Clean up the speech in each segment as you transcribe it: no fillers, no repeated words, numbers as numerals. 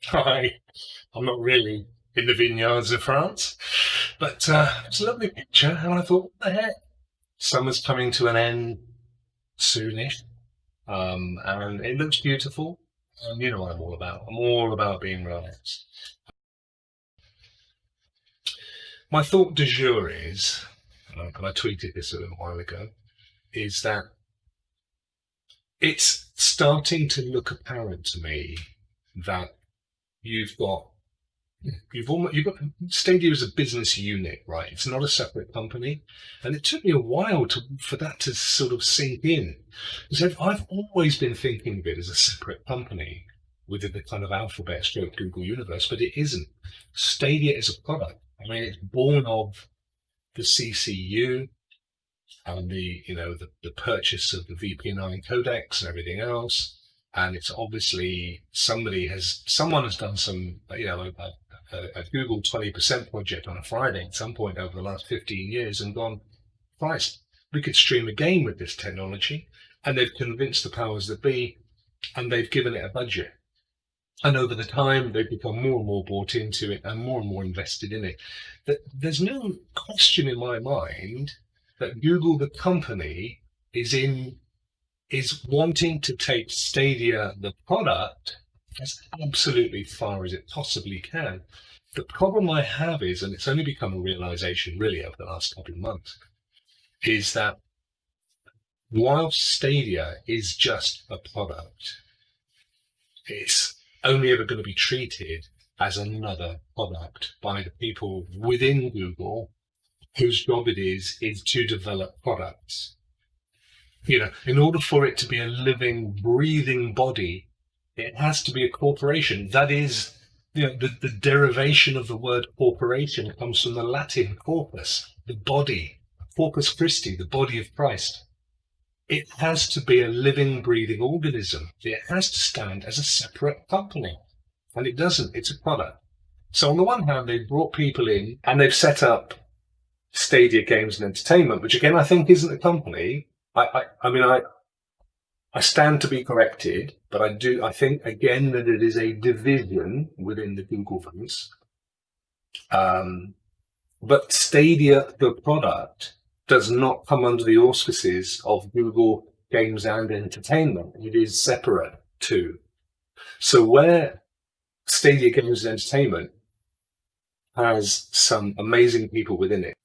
Hi, I'm not really in the vineyards of France, but it's a lovely picture, and I thought, what the heck? Summer's coming to an end soonish, and it looks beautiful. And you know what I'm all about. I'm all about being relaxed. My thought du jour is, and I tweeted this a little while ago, is that it's starting to look apparent to me that you've got you've got Stadia as a business unit, right? It's not a separate company, and it took me a while for that to sort of sink in. Because I've always been thinking of it as a separate company within the kind of alphabet stroke Google universe, but it isn't. Stadia is a product. I mean, it's born of the CCU and the purchase of the VP9 codecs and everything else. And it's obviously someone has done some a Google 20% project on a Friday at some point over the last 15 years and gone, Christ, we could stream a game with this technology. And they've convinced the powers that be, and they've given it a budget. And over the time, they've become more and more bought into it and more invested in it. There's no question in my mind that Google, the company, is wanting to take Stadia, the product, as absolutely far as it possibly can. The problem I have is, and it's only become a realization really over the last couple of months, is that while Stadia is just a product, it's only ever going to be treated as another product by the people within Google whose job it is to develop products. In order for it to be a living, breathing body, it has to be a corporation. That is, the derivation of the word corporation comes from the Latin corpus, the body, corpus Christi, the body of Christ. It has to be a living, breathing organism. It has to stand as a separate company. And it doesn't. It's a product. So on the one hand, they've brought people in and they've set up Stadia Games and Entertainment, which again, I think isn't a company. I stand to be corrected, but I think again that it is a division within the Google voice. But Stadia, the product, does not come under the auspices of Google Games and Entertainment. It is separate too. So where Stadia Games and Entertainment has some amazing people within it,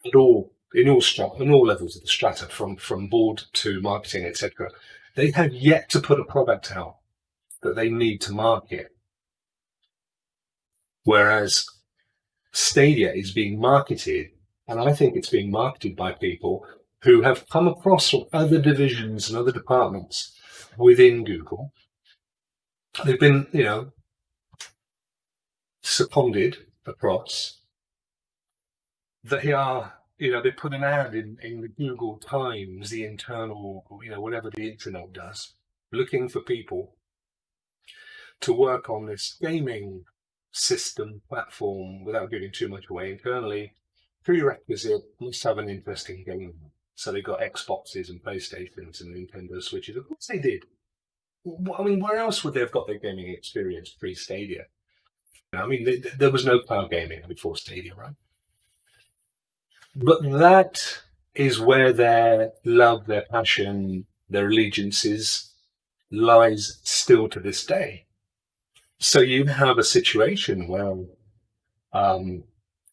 in all levels of the strata, from board to marketing, etc., they have yet to put a product out that they need to market. Whereas Stadia is being marketed, and I think it's being marketed by people who have come across from other divisions and other departments within Google. They've been, seconded across. They are, they put an ad in the Google Times, the internal, whatever the intranet does, looking for people to work on this gaming system platform without giving too much away internally. Prerequisite, must have an interesting game. So they got Xboxes and PlayStations and Nintendo Switches. Of course they did. I mean, where else would they have got their gaming experience pre-Stadia? I mean, there was no cloud gaming before Stadia, right? But that is where their love, their passion, their allegiances lies still to this day. So you have a situation where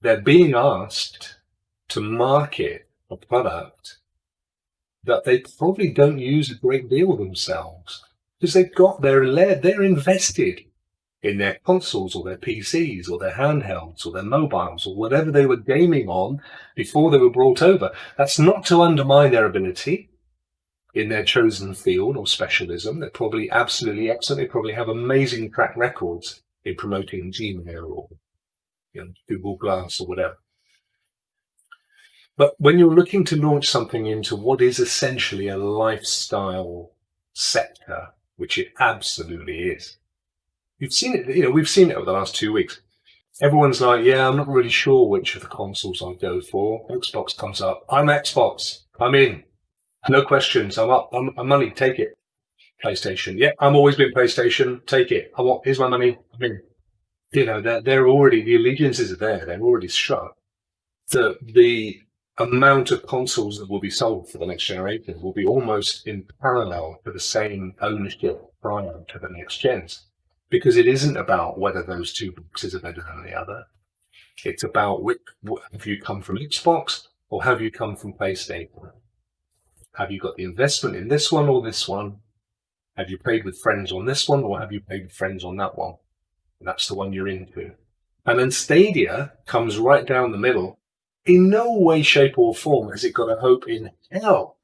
they're being asked to market a product that they probably don't use a great deal themselves, because they're invested in their consoles or their PCs or their handhelds or their mobiles or whatever they were gaming on before they were brought over. That's not to undermine their ability in their chosen field or specialism. They're probably absolutely excellent. They probably have amazing track records in promoting Gmail or Google Glass or whatever. But when you're looking to launch something into what is essentially a lifestyle sector, which it absolutely is, you've seen it, we've seen it over the last 2 weeks. Everyone's like, yeah, I'm not really sure which of the consoles I'll go for. Xbox comes up. I'm Xbox. I'm in. No questions. I'm up. I'm money. Take it. PlayStation. Yeah, I'm always been PlayStation. Take it. Here's my money. I mean, they're already, the allegiances are there. They're already struck. The amount of consoles that will be sold for the next generation will be almost in parallel to the same ownership prior to the next gens. Because it isn't about whether those two boxes are better than the other. It's about have you come from Xbox or have you come from PlayStation? Have you got the investment in this one or this one? Have you played with friends on this one or have you played with friends on that one? And that's the one you're into. And then Stadia comes right down the middle. In no way, shape or form has it got a hope in hell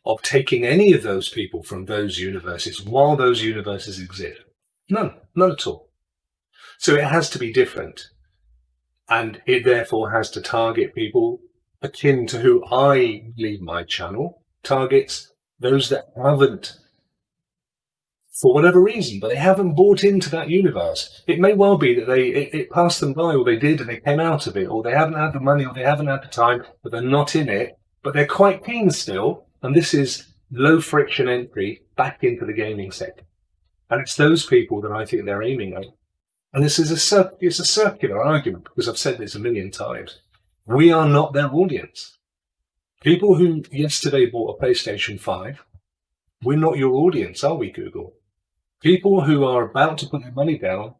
of taking any of those people from those universes while those universes exist. None at all. So it has to be different. And it therefore has to target people akin to who I believe my channel targets, those that haven't, for whatever reason, but they haven't bought into that universe. It may well be that it passed them by, or they did and they came out of it, or they haven't had the money, or they haven't had the time, but they're not in it, but they're quite keen still. And this is low friction entry back into the gaming sector. And it's those people that I think they're aiming at. And this is it's a circular argument, because I've said this a million times. We are not their audience. People who yesterday bought a PlayStation 5, we're not your audience, are we, Google? People who are about to put their money down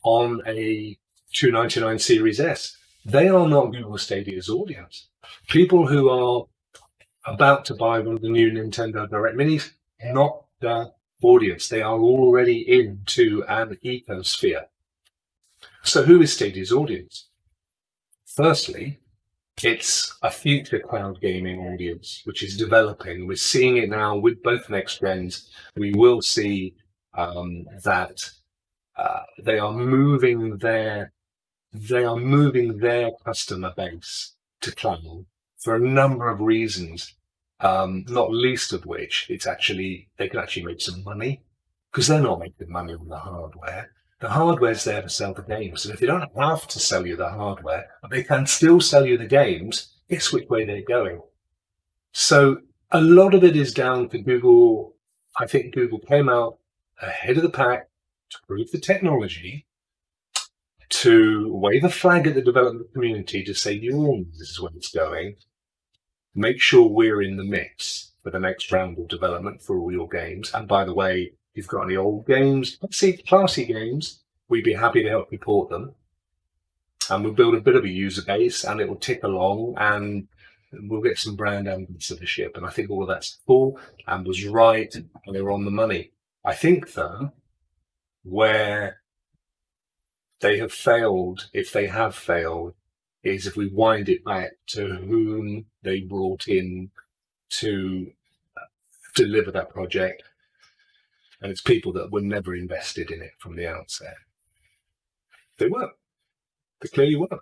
on a $299 Series S, they are not Google Stadia's audience. People who are about to buy one of the new Nintendo Direct Minis, not the audience. They are already into an ecosphere. So who is Stadia's audience? Firstly, it's a future cloud gaming audience, which is developing. We're seeing it now with both next gens. We will see that they are moving their customer base to cloud for a number of reasons. Not least of which they can actually make some money, because they're not making money on the hardware. The hardware's there to sell the games. And if they don't have to sell you the hardware, but they can still sell you the games, guess which way they're going. So a lot of it is down to Google. I think Google came out ahead of the pack to prove the technology, to wave a flag at the development community to say, this is where it's going. Make sure we're in the mix for the next round of development for all your games. And by the way, if you've got any old games, classy games, we'd be happy to help you port them. And we'll build a bit of a user base and it will tick along and we'll get some brand ambassadorship. And I think all of that's cool and was right and they were on the money. I think, though, where they have failed, if they have failed, is if we wind it back to whom they brought in to deliver that project. And it's people that were never invested in it from the outset. They weren't. They clearly weren't.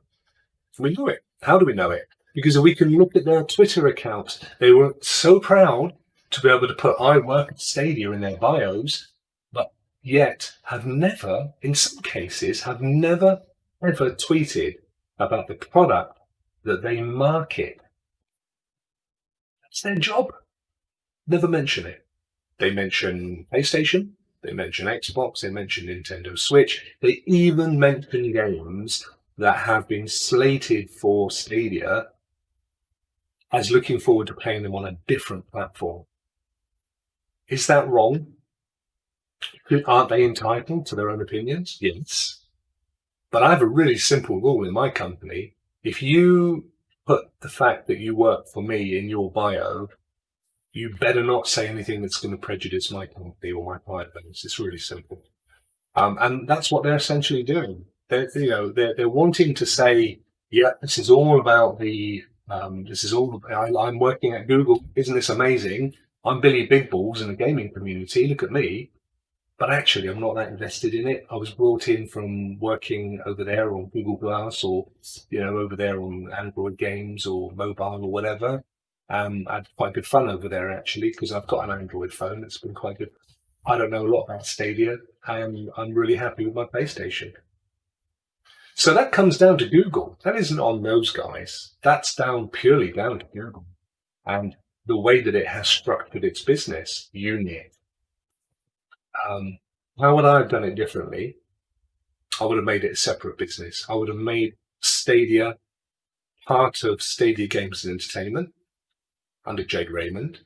We know it. How do we know it? Because we can look at their Twitter accounts. They were so proud to be able to put I work at Stadia in their bios, but yet have never, in some cases, ever tweeted about the product that they market. That's their job. Never mention it. They mention PlayStation, they mention Xbox, they mention Nintendo Switch, they even mention games that have been slated for Stadia as looking forward to playing them on a different platform. Is that wrong? Aren't they entitled to their own opinions? Yes. But I have a really simple rule in my company. If you put the fact that you work for me in your bio, you better not say anything that's going to prejudice my company or my client base. It's really simple. And that's what they're essentially doing. They're wanting to say, yeah, this is all about I'm working at Google. Isn't this amazing? I'm Billy Big Balls in the gaming community. Look at me. But actually, I'm not that invested in it. I was brought in from working over there on Google Glass or, over there on Android games or mobile or whatever. I had quite good fun over there, actually, because I've got an Android phone. It's been quite good. I don't know a lot about Stadia, and I'm really happy with my PlayStation. So that comes down to Google. That isn't on those guys. That's purely down to Google. And the way that it has structured its business unit. How would I have done it differently? I would have made it a separate business. I would have made Stadia part of Stadia Games and Entertainment under Jade Raymond.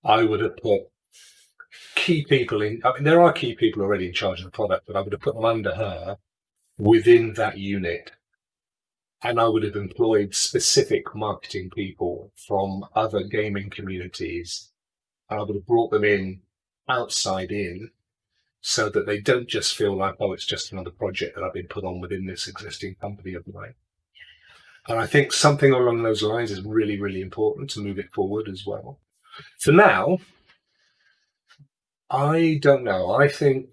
I would have put key people in. I mean, there are key people already in charge of the product, but I would have put them under her within that unit. And I would have employed specific marketing people from other gaming communities. And I would have brought them in outside in so that they don't just feel like, oh, it's just another project that I've been put on within this existing company of mine. And I think something along those lines is really, really important to move it forward as well. For now, I don't know. I think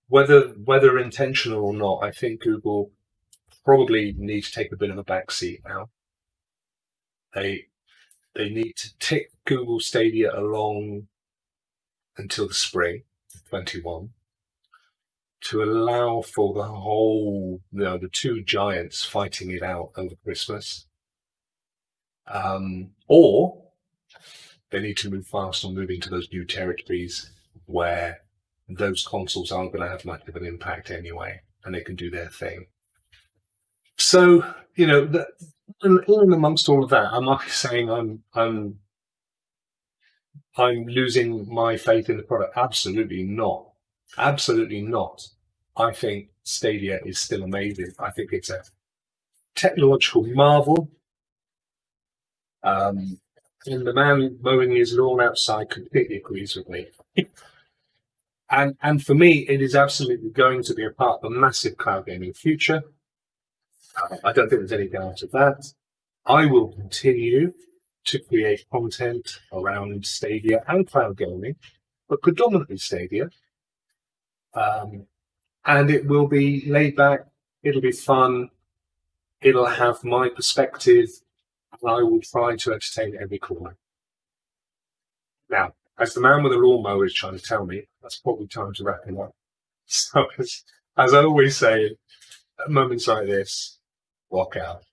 whether intentional or not, I think Google probably need to take a bit of a backseat now. They need to tick Google Stadia along until the spring of 21 to allow for the whole, the two giants fighting it out over Christmas. Or they need to move fast on moving to those new territories where those consoles aren't going to have much of an impact anyway, and they can do their thing. So, in amongst all of that, am I saying I'm losing my faith in the product? Absolutely not. Absolutely not. I think Stadia is still amazing. I think it's a technological marvel. And the man mowing his lawn outside completely agrees with me. And for me, it is absolutely going to be a part of a massive cloud gaming future. I don't think there's any doubt of that. I will continue to create content around Stadia and cloud gaming, but predominantly Stadia. And it will be laid back, it'll be fun, it'll have my perspective, and I will try to entertain every corner. Now, as the man with a lawnmower is trying to tell me, that's probably time to wrap it up. So, as I always say, at moments like this, rock out.